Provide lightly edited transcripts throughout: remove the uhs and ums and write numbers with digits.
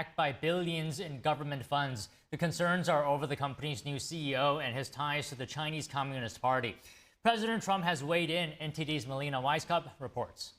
backed by billions in government funds. The concerns are over the company's new CEO and his ties to the Chinese Communist Party. President Trump has weighed in. NTD's Melina Weisskopf reports.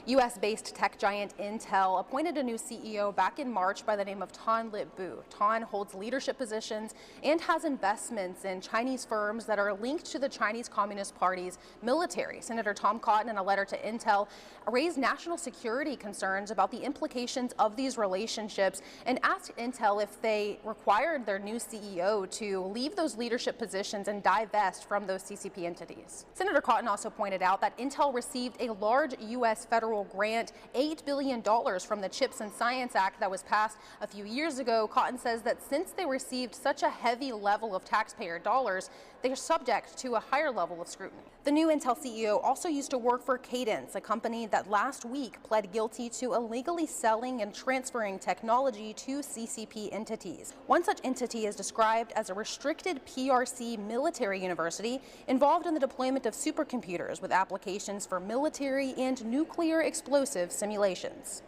U.S.-based tech giant Intel appointed a new CEO back in March by the name of Tan Lip-Bu. Tan holds leadership positions and has investments in Chinese firms that are linked to the Chinese Communist Party's military. Senator Tom Cotton, in a letter to Intel, raised national security concerns about the implications of these relationships and asked Intel if they required their new CEO to leave those leadership positions and divest from those CCP entities. Senator Cotton also pointed out that Intel received a large U.S. federal grant, $8 billion from the CHIPS and Science Act that was passed a few years ago. Cotton says that since they received such a heavy level of taxpayer dollars, they are subject to a higher level of scrutiny. The new Intel CEO also used to work for Cadence, a company that last week pled guilty to illegally selling and transferring technology to CCP entities. One such entity is described as a restricted PRC military university involved in the deployment of supercomputers with applications for military and nuclear explosive simulations.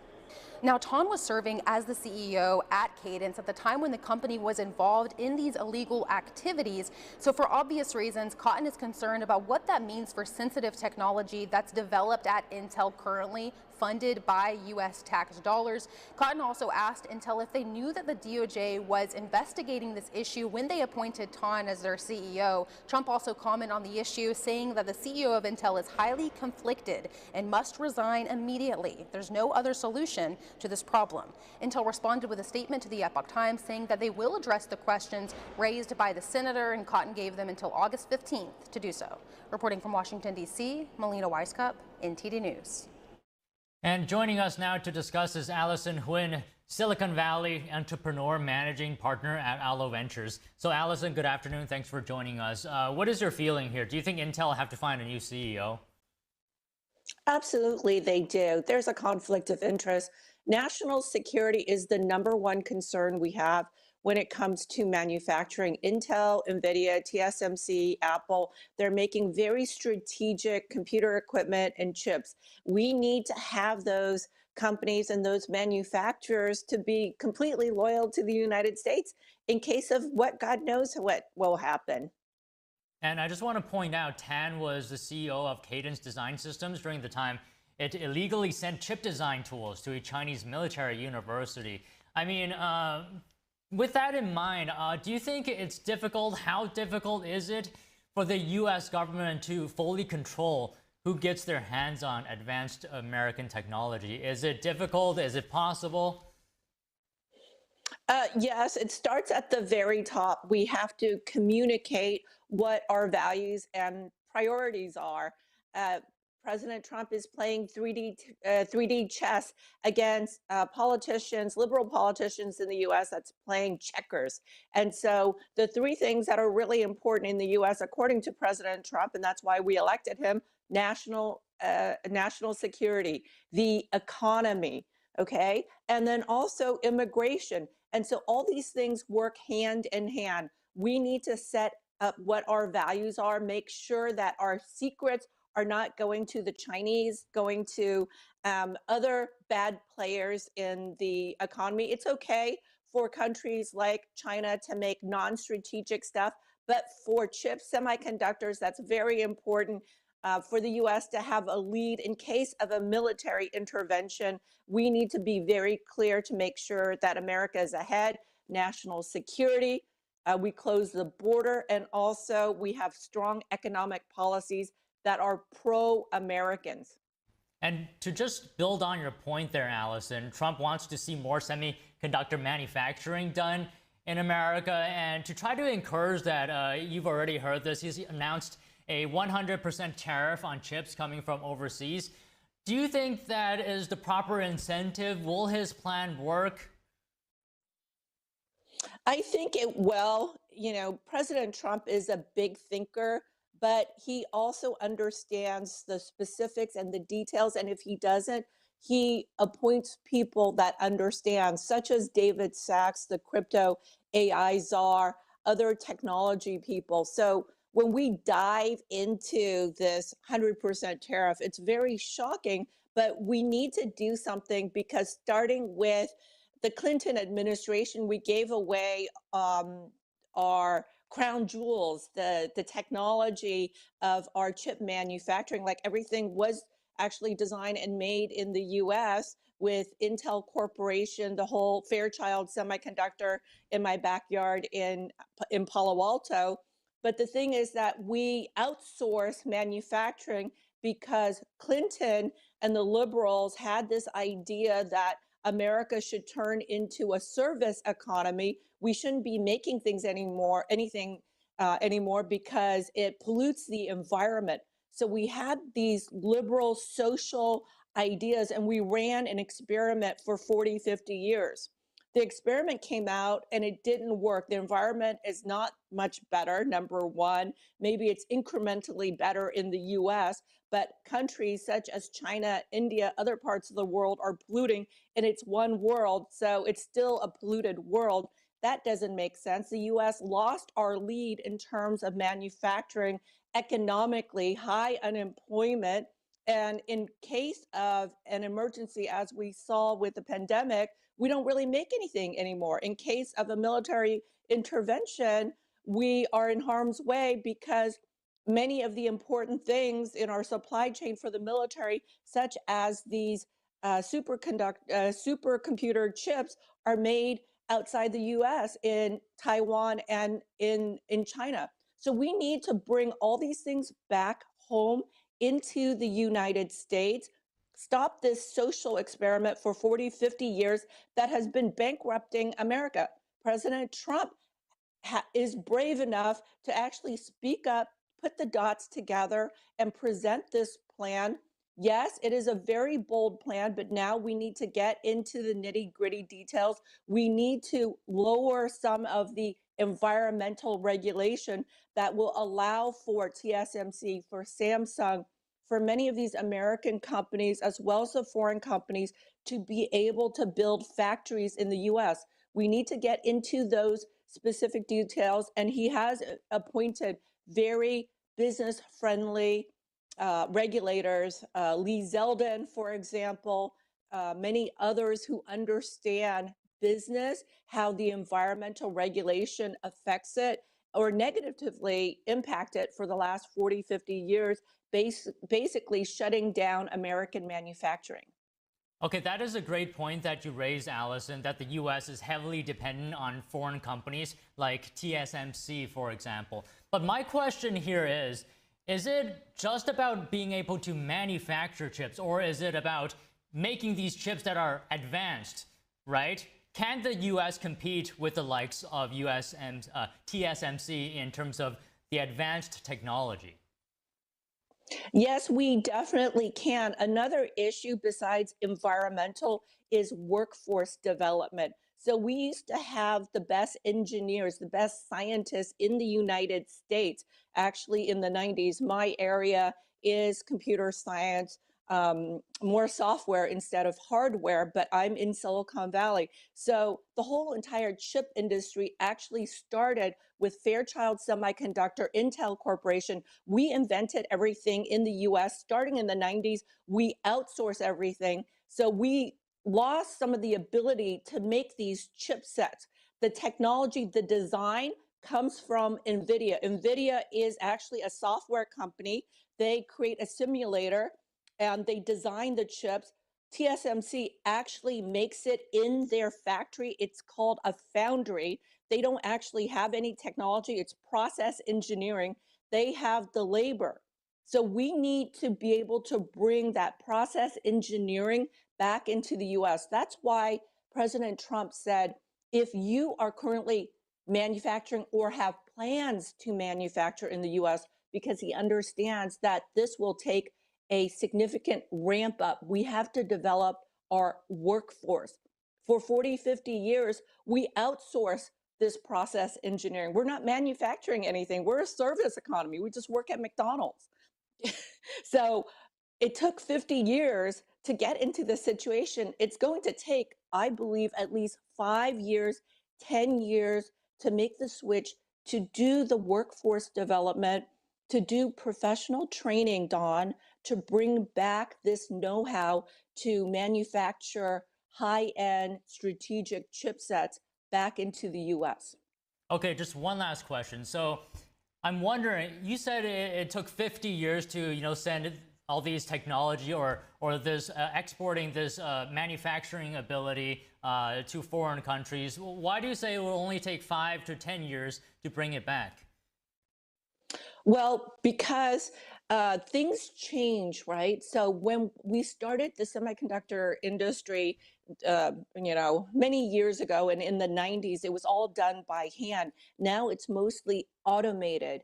Now, Tan was serving as the CEO at Cadence at the time when the company was involved in these illegal activities. So for obvious reasons, Cotton is concerned about what that means for sensitive technology that's developed at Intel currently, funded by U.S. tax dollars. Cotton also asked Intel if they knew that the DOJ was investigating this issue when they appointed Tan as their CEO. Trump also commented on the issue, saying that the CEO of Intel is highly conflicted and must resign immediately. There's no other solution to this problem. Intel responded with a statement to the Epoch Times saying that they will address the questions raised by the senator, and Cotton gave them until August 15th to do so. Reporting from Washington, D.C., Melina Weisskopf, NTD News. And joining us now to discuss is Allison Huynh, Silicon Valley entrepreneur managing partner at Allo Ventures. So Allison, good afternoon. Thanks for joining us. What is your feeling here? Do you think Intel will have to find a new CEO? Absolutely, they do. There's a conflict of interest. National security is the #1 concern we have when it comes to manufacturing. Intel, NVIDIA, TSMC, Apple, they're making very strategic computer equipment and chips. We need to have those companies and those manufacturers to be completely loyal to the United States in case of what God knows what will happen. And I just want to point out, Tan was the CEO of Cadence Design Systems during the time it illegally sent chip design tools to a Chinese military university. I mean, with that in mind, do you think it's difficult? How difficult is it for the U.S. government to fully control who gets their hands on advanced American technology? Is it difficult? Is it possible? Yes, it starts at the very top. We have to communicate what our values and priorities are. President Trump is playing 3D chess against politicians, liberal politicians in the U.S. that's playing checkers. And so the three things that are really important in the U.S., according to President Trump, and that's why we elected him: national security, the economy, okay, and then also immigration. And so all these things work hand in hand. We need to set up what our values are, make sure that our secrets are not going to the Chinese, going to other bad players in the economy. It's okay for countries like China to make non-strategic stuff, but for chips, semiconductors, that's very important for the U.S. to have a lead in case of a military intervention. We need to be very clear to make sure that America is ahead. National security, we close the border, and also we have strong economic policies that are pro-Americans. And to just build on your point there, Allison, Trump wants to see more semiconductor manufacturing done in America. And to try to encourage that, you've already heard this, he's announced a 100% tariff on chips coming from overseas. Do you think that is the proper incentive? Will his plan work? I think it will. You know, President Trump is a big thinker, but he also understands the specifics and the details. And if he doesn't, he appoints people that understand, such as David Sachs, the crypto AI czar, other technology people. So when we dive into this 100% tariff, it's very shocking, but we need to do something, because starting with the Clinton administration, we gave away our crown jewels, the technology of our chip manufacturing. Like everything was actually designed and made in the US with Intel Corporation, the whole Fairchild Semiconductor in my backyard in Palo Alto. But the thing is that we outsource manufacturing because Clinton and the liberals had this idea that America should turn into a service economy. We shouldn't be making things anymore because it pollutes the environment. So we had these liberal social ideas and we ran an experiment for 40, 50 years. The experiment came out and it didn't work. The environment is not much better, number one. Maybe it's incrementally better in the US, but countries such as China, India, other parts of the world are polluting, and it's one world, so it's still a polluted world. That doesn't make sense. The US lost our lead in terms of manufacturing, economically, high unemployment, and in case of an emergency, as we saw with the pandemic, we don't really make anything anymore. In case of a military intervention, we are in harm's way because many of the important things in our supply chain for the military, such as these supercomputer chips, are made outside the US, in Taiwan and in China. So we need to bring all these things back home into the United States, stop this social experiment for 40, 50 years that has been bankrupting America. President Trump is brave enough to actually speak up, put the dots together, and present this plan. Yes, it is a very bold plan, but now we need to get into the nitty-gritty details. We need to lower some of the environmental regulation that will allow for TSMC, for Samsung, for many of these American companies, as well as the foreign companies, to be able to build factories in the US. We need to get into those specific details, and he has appointed very business-friendly regulators, Lee Zeldin, for example, many others who understand business, how the environmental regulation affects it or negatively impact it for the last 40, 50 years, basically shutting down American manufacturing. Okay, that is a great point that you raised, Allison, that the U.S. is heavily dependent on foreign companies like TSMC, for example. But my question here is it just about being able to manufacture chips, or is it about making these chips that are advanced, right? Can the U.S. compete with the likes of TSMC in terms of the advanced technology? Yes, we definitely can. Another issue besides environmental is workforce development. So we used to have the best engineers, the best scientists in the United States. Actually, in the 90s, my area is computer science, more software instead of hardware, but I'm in Silicon Valley. So the whole entire chip industry actually started with Fairchild Semiconductor, Intel Corporation. We invented everything in the US starting in the 90s. We outsource everything. So we lost some of the ability to make these chipsets. The technology, the design comes from NVIDIA. NVIDIA is actually a software company. They create a simulator and they design the chips. TSMC actually makes it in their factory. It's called a foundry. They don't actually have any technology. It's process engineering. They have the labor. So we need to be able to bring that process engineering back into the US. That's why President Trump said, if you are currently manufacturing or have plans to manufacture in the US, because he understands that this will take a significant ramp up. We have to develop our workforce. For 40, 50 years, we outsource this process engineering. We're not manufacturing anything. We're a service economy. We just work at McDonald's. So it took 50 years to get into this situation. It's going to take, I believe, at least 5 years, 10 years to make the switch, to do the workforce development, to do professional training, Dawn, to bring back this know-how to manufacture high-end strategic chipsets back into the U.S. Okay, just one last question. So I'm wondering, you said it took 50 years to, send all these technology or this exporting this manufacturing ability to foreign countries. Why do you say it will only take 5 to 10 years to bring it back? Well, because things change, right? So when we started the semiconductor industry, many years ago, and in the 90s, it was all done by hand. Now it's mostly automated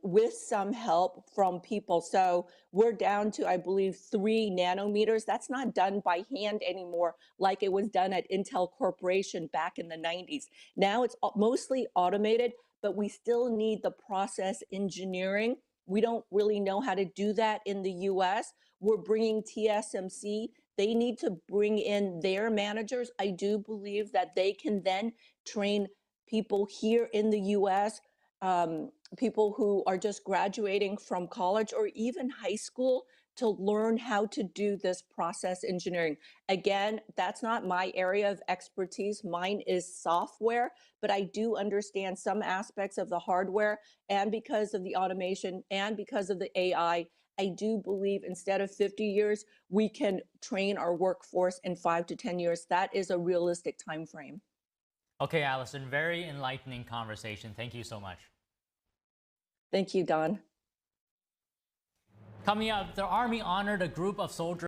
with some help from people. So we're down to, I believe, 3 nanometers. That's not done by hand anymore, like it was done at Intel Corporation back in the 90s. Now it's mostly automated, but we still need the process engineering. We don't really know how to do that in the US. We're bringing TSMC. They need to bring in their managers. I do believe that they can then train people here in the US, people who are just graduating from college or even high school, to learn how to do this process engineering. Again, that's not my area of expertise. Mine is software, but I do understand some aspects of the hardware, and because of the automation and because of the AI, I do believe instead of 50 years, we can train our workforce in 5 to 10 years. That is a realistic time frame. Okay, Allison, very enlightening conversation. Thank you so much. Thank you, Don. Coming up, the Army honored a group of soldiers